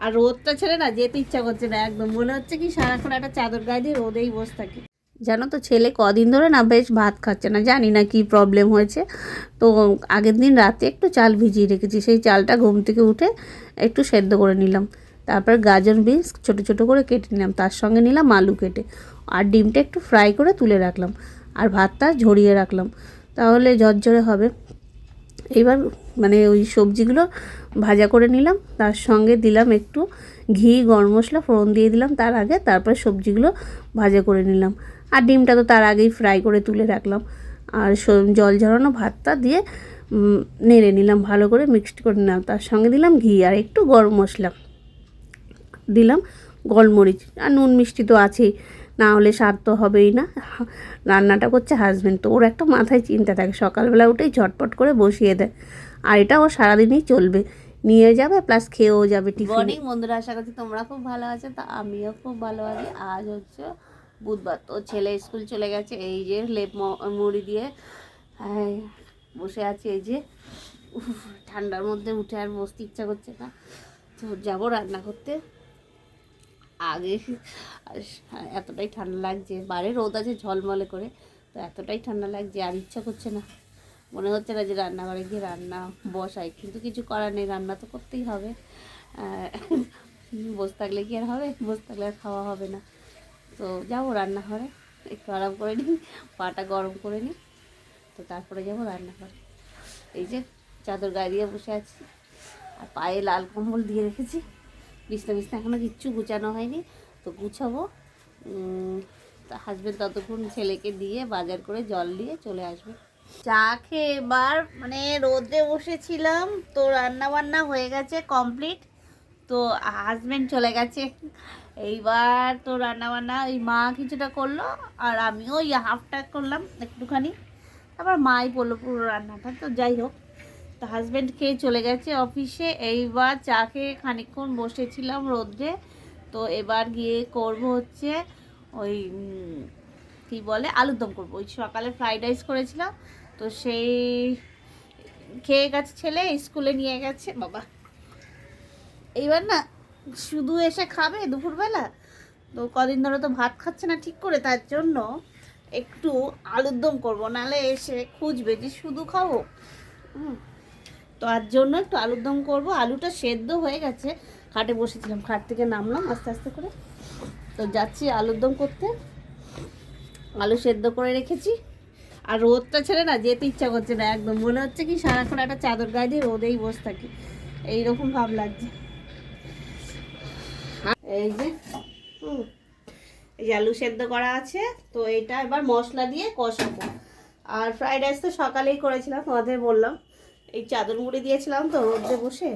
আর রোদটা ছেড়ে না যেতে ইচ্ছা করছে না একদম, মনে হচ্ছে কি সারাক্ষণ একটা চাদর গায়ে দিয়ে রোদেই বসে থাকি। জানো তো ছেলে কদিন ধরে না বেশ ভাত খাচ্ছে না, জানি না কি প্রবলেম হয়েছে। তো আগের দিন রাতে একটু চাল ভিজিয়ে রেখেছি, সেই চালটা ঘুম থেকে উঠে একটু সেদ্ধ করে নিলাম, তারপর গাজর বিনস ছোটো ছোটো করে কেটে নিলাম, তার সঙ্গে নিলাম আলু কেটে, আর ডিমটা একটু ফ্রাই করে তুলে রাখলাম, আর ভাতটা ঝরিয়ে রাখলাম, তাহলে ঝরঝরে হবে। এবার মানে ওই সবজিগুলো ভাজা করে নিলাম, তার সঙ্গে দিলাম একটু ঘি, গরম মশলা ফোড়ন দিয়ে দিলাম তার আগে, তারপরে সবজিগুলো ভাজা করে নিলাম, আর ডিমটা তো তার আগেই ফ্রাই করে তুলে রাখলাম, আর জল ঝরানো ভাতটা দিয়ে নেড়ে নিলাম, ভালো করে মিক্সড করে নিলাম, তার সঙ্গে দিলাম ঘি আর একটু গরম মশলা দিলাম, গোলমরিচ আর নুন মিষ্টি তো আছেই, না হলে স্বাদ তো হবেই না। রান্নাটা করছে হাজব্যান্ড, তো ওর একটা মাথায় চিন্তা থাকে, সকালবেলা উঠেই ঝটপট করে বসিয়ে দেয়, আর এটা ও সারাদিনই চলবে, নিয়ে যাবে প্লাস খেয়েও যাবে টিফিন। মর্নিং বন্ধুরা, আশা করছি তোমরা খুব ভালো আছো, তা আমিও খুব ভালো আছি। আজ হচ্ছে বুধবার, তো ছেলে স্কুল চলে গেছে, এই যে লেপ মুড়ি দিয়ে বসে আছে, এই যে ঠান্ডার মধ্যে উঠে আর বসতে ইচ্ছা করছে না, তো যাবো রান্না করতে। আগে এতটাই ঠান্ডা লাগছে, বাইরে রোদ আছে ঝলমলে করে, তো এতটাই ঠান্ডা লাগছে আর ইচ্ছা করছে না, মনে হচ্ছে না যে রান্নাঘরে গিয়ে রান্না বসাই, কিন্তু কিছু করার নেই, রান্না তো করতেই হবে, বসে থাকলে কি আর হবে, বসে থাকলে আর খাওয়া হবে না। তো যাবো রান্নাঘরে, একটু আরাম করে নিই, পাটা গরম করে নিই, তো তারপরে যাবো রান্নাঘরে। এই যে চাদর গায়ে দিয়ে বসে আছি, আর পায়ে লাল কম্বল দিয়ে রেখেছি, বিছনা এখনও কিচ্ছু গুছানো হয়নি, তো গুছাবো। হাজব্যান্ড ততক্ষণ ছেলেকে দিয়ে বাজার করে জল দিয়ে চলে আসবে। চা খেয়ে এবার মানে রোদে বসেছিলাম, তো রান্না বান্না হয়ে গেছে কমপ্লিট, তো হাজব্যান্ড চলে গেছে, এইবার তো রান্না বান্না ওই মা কিছুটা করলো, আর আমিও ওই হাফটা করলাম একটুখানি, তারপর মাই বললো পুরো রান্নাটা, তো যাই হোক। তো হাজব্যান্ড খেয়ে চলে গেছে অফিসে, এইবার চা খেয়ে খানিকক্ষণ বসেছিলাম রোদ্রে, তো এবার গিয়ে করব হচ্ছে ওই কী বলে আলুর দম করবো, ওই সকালে ফ্রাইড রাইস করেছিলাম, তো সেই খেয়ে গেছে ছেলে, স্কুলে নিয়ে গেছে বাবা, এইবার না শুধু এসে খাবে দুপুরবেলা, তো কদিন ধরে তো ভাত খাচ্ছে না ঠিক করে, তার জন্য একটু আলুর দম করবো, নাহলে এসে খুঁজবে যে শুধু খাবো। তো আর জন্য একটু আলুর দম করবো, আলুটা সেদ্ধ হয়ে গেছে, খাটে বসেছিলাম, খাট থেকে নামলাম আস্তে আস্তে করে, তো যাচ্ছি আলুর দম করতে, আলু সেদ্ধ করে রেখেছি, আর রোদটা ছেড়ে না যেতে ইচ্ছা করছে না একদম, মনে হচ্ছে কি সারাক্ষণ একটা চাদর গায়ে দিয়ে রোদেই বসে থাকি, এইরকম ভাব লাগছে। এই যে এই যে আলু সেদ্ধ করা আছে, তো এটা এবার মশলা দিয়ে কষাবো, আর ফ্রাইড রাইস তো সকালেই করেছিলাম, তোমাদের বললাম, এই চাদর মুড়ি দিয়েছিলাম তো রোদে বসে,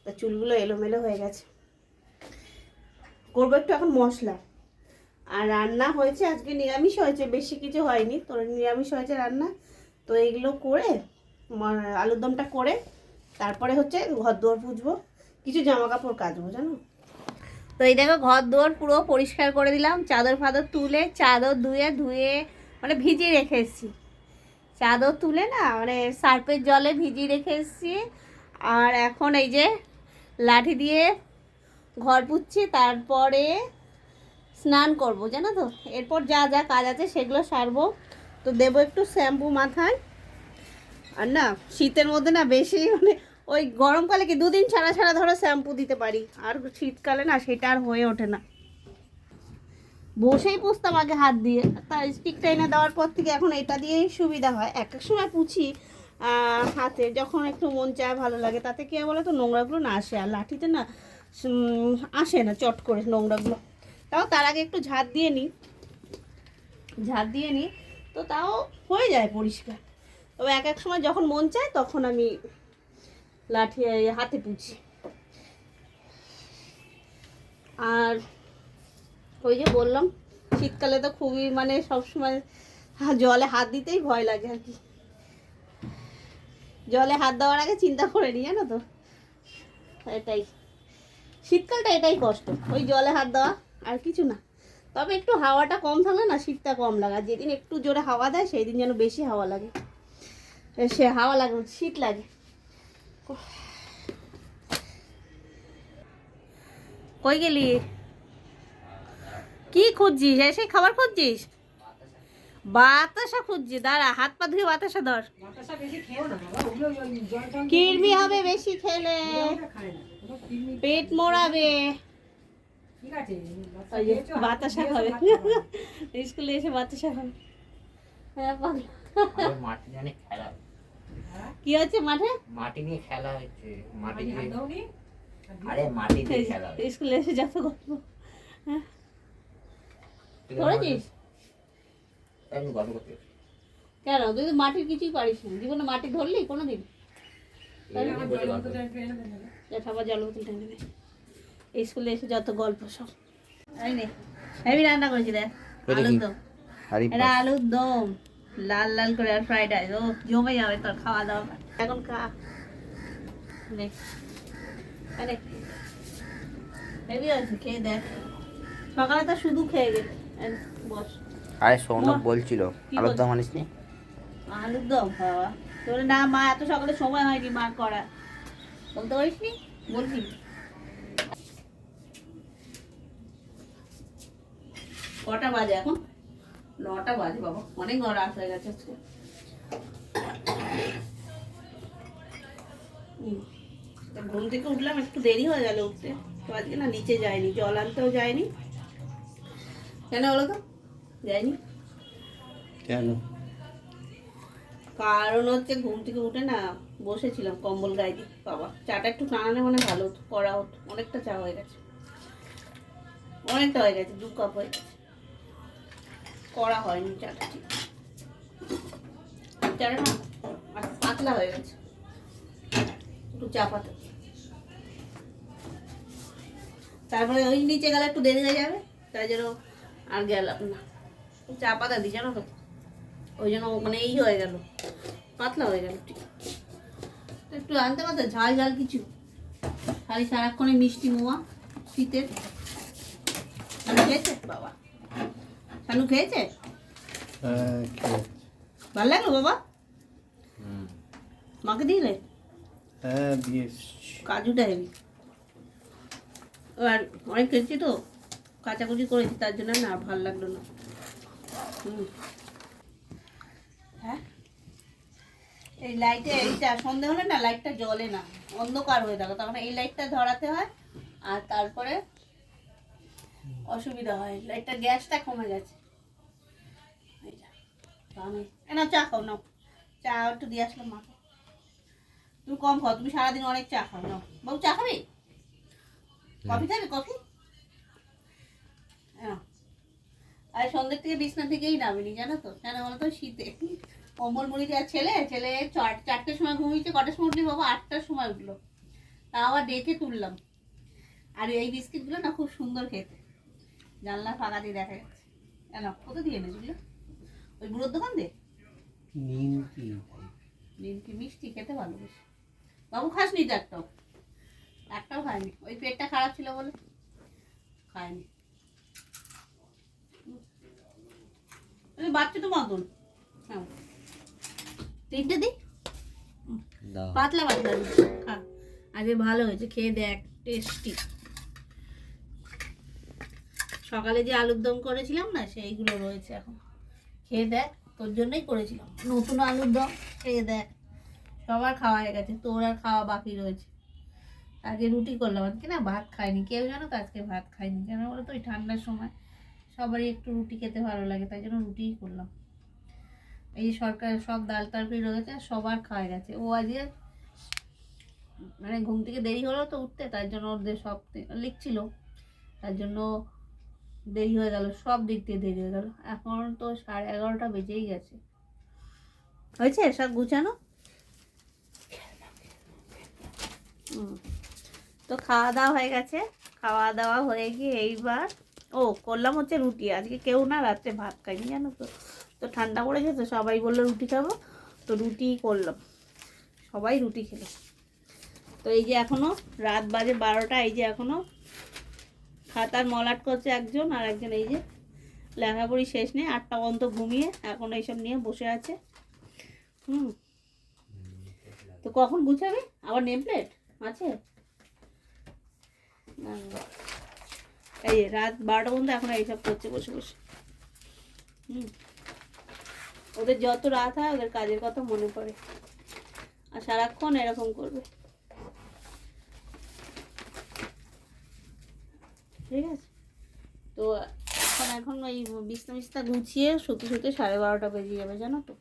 তা চুলগুলো এলোমেলো হয়ে গেছে, করবো একটু এখন মশলা। আর রান্না হয়েছে আজকে নিরামিষ হয়েছে, বেশি কিছু হয়নি, তো নিরামিষ হয়েছে রান্না, তো এইগুলো করে আলুর দমটা করে তারপরে হচ্ছে ঘর দুয়ার পুছবো, কিছু জামা কাপড় কাচবো জানো। তো এই দেখো ঘর দুয়ার পুরো পরিষ্কার করে দিলাম, চাদর ফাদর তুলে, চাদর ধুয়ে মানে ভিজিয়ে রেখে এসেছি, চাদর তুলে না মানে সার্ফের জলে ভিজিয়ে রেখে এসেছি, আর এখন এই যে লাঠি দিয়ে ঘর পুছছি, তারপরে স্নান করবো জানো তো, এরপর যা যা কাজ আছে সেগুলো সারবো, তো দেবো একটু শ্যাম্পু মাথায়, আর না শীতের মধ্যে না বেশি মানে ওই গরমকালে কি দুদিন ছাড়া ছাড়া ধরো শ্যাম্পু দিতে পারি, আর শীতকালে না সেটা আর হয়ে ওঠে না, বসেই পুছতাম আগে হাত দিয়ে, তার স্টিকটা এনে দেওয়ার পর থেকে এখন এটা দিয়েই সুবিধা হয়, এক এক সময় পুছি হাতে যখন একটু মন চায় ভালো লাগে, তাতে কি বলো তো নোংরাগুলো না আসে, আর লাঠিতে না আসে না চট করে নোংরাগুলো, তাও তার আগে একটু ঝাড় দিয়ে নিই, তো তাও হয়ে যায় পরিষ্কার, তবে এক এক সময় যখন মন চায় তখন আমি লাঠি হাতে পুছি। আর ওই যে বললাম শীতকালে তো খুবই মানে সবসময় জলে হাত দিতেই ভয় লাগে আর কি, জলে হাত দেওয়ার আগে চিন্তা করে নিই জানো তো, এটাই শীতকালটা এটাই কষ্ট, ওই জলে হাত দেওয়া আর কিছু না, তবে একটু হাওয়াটা কম থাকলে না শীতটা কম লাগে, আর যেদিন একটু জোরে হাওয়া দেয় সেই দিন যেন বেশি হাওয়া লাগে, সে হাওয়া লাগে শীত লাগে। কই গেলি? কি খুঁজছিস? এসে খাবার খুঁজছিস? বাতাসা খুঁজছি, দাঁড়া হাত পা ধুয়ে বাতাসা ধর। কৃমি হবে বেশি খেলে, পেট মোড়াবে। বাতাসা খাবে, স্কুলে এসে বাতাসা খাবে। হ্যাঁ মাটি নিয়ে খেলা, কি হচ্ছে মাঠে? মাটি নিয়ে খেলা হচ্ছে, মাটি দিয়ে, আরে মাটি দিয়ে খেলা হচ্ছে। স্কুলে এসে যত গল্প। হ্যাঁ ধরেছিস? আমি গল্প করতে কেন তুই তো মাটির কিছুই পারিস না, জীবনে মাটি ধরলি কোনোদিন? সবার জল বোতল টেনে নেবে, স্কুলে এসে যত গল্প সব। হেভি রান্না করেছি দেখ, আলুর দম। এটা আলুর দম লাল লাল করে, আর ফ্রাইড রাইস। ও জমে যাবে তোর খাওয়া দাওয়া। এখন খা, হেভি আছে, খেয়ে দেখ। সকালে তো শুধু খেয়ে গেছে। বস। আরে সৌনক বলছিল আলুর দম আনিস নি? আলুর দম খাওয়া তোর না, মা এত সকালে সময় হয়নি মা করা, বলতে পারিস নি? বলবি? কটা বাজে এখন? 9টা বাজে বাবা, অনেক রাত হয়ে গেছে আজকে। ঘুম থেকে উঠলাম, একটু দেরি হয়ে গেল উঠতে। তো আজকে না নিচে যায়নি, জল আনতেও যায়নি। কেন বলো তো? যায়নি কেন? কারণ হচ্ছে ঘুম থেকে উঠে না বসেছিলাম কম্বল গায়ে দিয়ে। বাবা চাটা একটু টানালে মানে ভালো হতো, করা হতো। অনেকটা চা হয়ে গেছে, অনেকটা হয়ে গেছে, 2 কাপ হয়ে গেছে। করা হয়নি চাটা ঠিক, চাটা না পাতলা হয়ে গেছে, একটু চা পাতা। তারপরে ওই নিচে গেলে একটু দেরি হয়ে যাবে, তাই জন্য আর গেলাম না। চা পাতা দিই জানো তো, ওই জন্য মানে এই হয়ে গেল, পাতলা হয়ে গেল ঠিক। একটু আনতে পারতো ঝাল ঝাল কিছু, খালি সারাক্ষণে মিষ্টি মোয়া শীতের। শানু খেয়েছে বাবা? শানু খেয়েছে? ভালো লাগলো বাবা? মাকে দিলে? হ্যাঁ দিয়েছ। কাজুটা হেবি, আর অনেক খেয়েছি তো, কাচাকুচি করেছি, তার জন্য না ভালো লাগলো না। হ্যাঁ এই লাইটে, এইটা সন্ধে হলে না লাইটটা জ্বলে না, অন্ধকার হয়ে থাকে, তখন এই লাইটটা ধরাতে হয়, আর তারপরে অসুবিধা হয়। লাইটটা গ্যাসটা কমে গেছে। না চা খাও নাও, চা একটু দিয়ে আসলাম মাকে। তুমি কম খাও, তুমি সারাদিন অনেক চা খাও। নাও বাবু, চা খাবি? কফি খাবি? কফি? হ্যাঁ। আর সন্ধ্যের থেকে বিছনা থেকেই নামিনি জানো তো, কেন বলতো? শীতে কম্বল মুড়ি দেওয়ার ছেলে 4টার সময় ঘুমিয়েছে। কটার সময় উঠলি বাবা? 8টার সময় উঠলো, তা আবার ডেকে তুললাম। আর এই বিস্কিটগুলো না খুব সুন্দর খেতে, জানলা ফাঁকা দিয়ে দেখা যাচ্ছে। কেন কত দিয়ে এনেছিল? ওই বুড়োর দোকান দিয়ে নিমকি মিষ্টি খেতে ভালোবাসি। বাবু খাসনি তো একটাও? একটাও খায়নি, ওই পেটটা খারাপ ছিল বলে খায়নি। বাচ্চা তো মতন। হ্যাঁ 3টে দিই, পাতলা পাতলা খা। আগে ভালো হয়েছে, খেয়ে দেখ, টেস্টি। সকালে যে আলুর দম করেছিলাম না, সেইগুলো রয়েছে এখন, খেয়ে দেখ। তোর জন্যই করেছিলাম নতুন আলুর দম, খেয়ে দেখ। সবার খাওয়া হয়ে গেছে, তোর আর খাওয়া বাকি রয়েছে। আগে রুটি করলাম, আজকে না ভাত খাইনি। কেউ জানো তো আজকে ভাত খাইনি কেন বলো তো? ওই ঠান্ডার সময় সবারই একটু রুটি খেতে ভালো লাগে, তাই জন্য রুটিই করলাম। এই সরকার সব ডাল তরকারি রয়েছে, সবার খাওয়া গেছে। ও আজকে মানে ঘুম থেকে দেরি হলো তো উঠতে, তার জন্য ওদের সব লিখছিল, তার জন্য দেরি হয়ে গেল, সব দিক দিয়ে দেরি হয়ে গেল। এখন তো 11:30 বেজেই গেছে। হয়েছে সব গুছানো? তো খাওয়া দাওয়া হয়ে গেছে। খাওয়া দাওয়া হয়ে গিয়ে এইবার করলাম হচ্ছে রুটি। আজকে কেউ না রাত্রে ভাত খাইনি জানো তো, তো ঠান্ডা পড়েছে তো সবাই বললো রুটি খাবো, তো রুটিই করলাম, সবাই রুটি খেলো। তো এই যে এখনো রাত বাজে 12টা, এই যে এখনো খাতার মলাট করছে একজন, আর একজন এই যে লেখাপড়ি শেষ নেই, 8টা পর্যন্ত ঘুমিয়ে এখন এইসব নিয়ে বসে আছে। তো কখন গুছাবি আবার? নেম প্লেট আছে? এই যে রাত 12টা পর্যন্ত এখন এইসব করছে বসে বসে। ওদের যত রাত হয় ওদের কাজের কথা মনে পড়ে, আর সারাক্ষণ এরকম করবে। ঠিক আছে, তো এখন ওই বিছনা গুছিয়ে শুতে শুতে 12:30 বেজে যাবে, জানো তো।